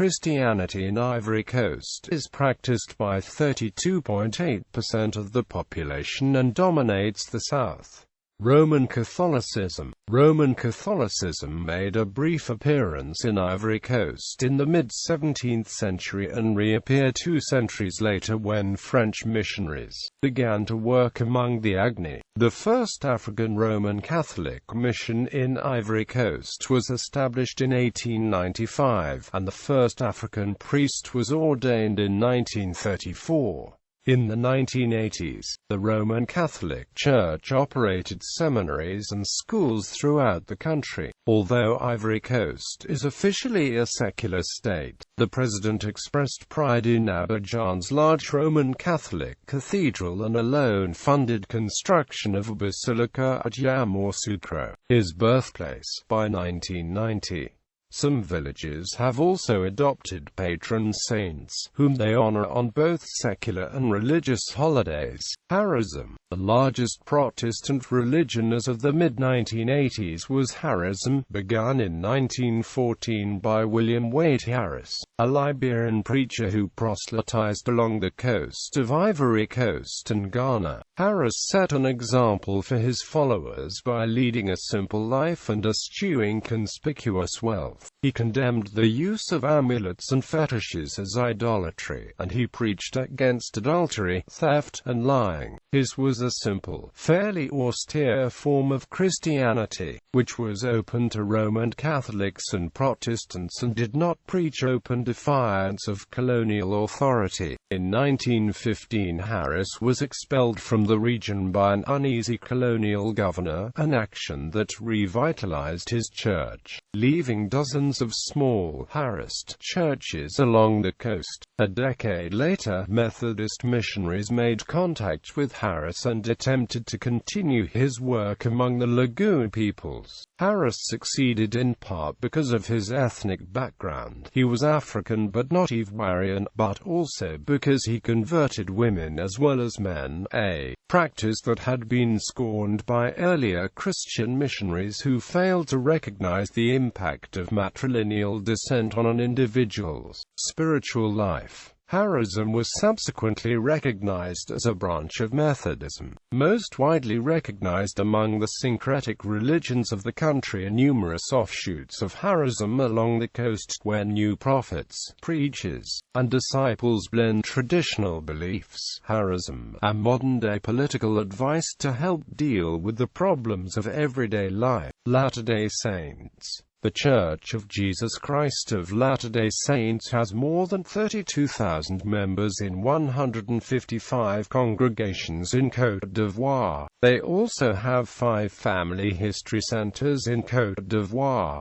Christianity in Ivory Coast is practiced by 32.8% of the population and dominates the south. Roman Catholicism made a brief appearance in Ivory Coast in the mid-17th century and reappeared 2 centuries later when French missionaries began to work among the Agni. The first African Roman Catholic mission in Ivory Coast was established in 1895, and the first African priest was ordained in 1934. In the 1980s, the Roman Catholic Church operated seminaries and schools throughout the country. Although Ivory Coast is officially a secular state, the president expressed pride in Abidjan's large Roman Catholic cathedral and alone funded construction of a basilica at Yamoussoukro, his birthplace, by 1990. Some villages have also adopted patron saints, whom they honor on both secular and religious holidays. Harism, the largest Protestant religion as of the mid-1980s, was Harism, begun in 1914 by William Wade Harris, a Liberian preacher who proselytized along the coast of Ivory Coast and Ghana. Harris set an example for his followers by leading a simple life and eschewing conspicuous wealth. He condemned the use of amulets and fetishes as idolatry, and he preached against adultery, theft, and lying. His was a simple, fairly austere form of Christianity, which was open to Roman Catholics and Protestants and did not preach open defiance of colonial authority. In 1915, Harris was expelled from the region by an uneasy colonial governor, an action that revitalized his church, leaving dozens of small, harassed churches along the coast. A decade later, Methodist missionaries made contact with Harris and attempted to continue his work among the Lagoon peoples. Harris succeeded in part because of his ethnic background. He was African but not Ivorian, but also because he converted women as well as men, a practice that had been scorned by earlier Christian missionaries who failed to recognize the impact of matrilineal descent on an individual's spiritual life. Harism was subsequently recognized as a branch of Methodism. Most widely recognized among the syncretic religions of the country are numerous offshoots of Harism along the coast, where new prophets, preachers, and disciples blend traditional beliefs, Harism, and modern-day political advice to help deal with the problems of everyday life. Latter-day Saints. The Church of Jesus Christ of Latter-day Saints has more than 32,000 members in 155 congregations in Côte d'Ivoire. They also have 5 family history centers in Côte d'Ivoire.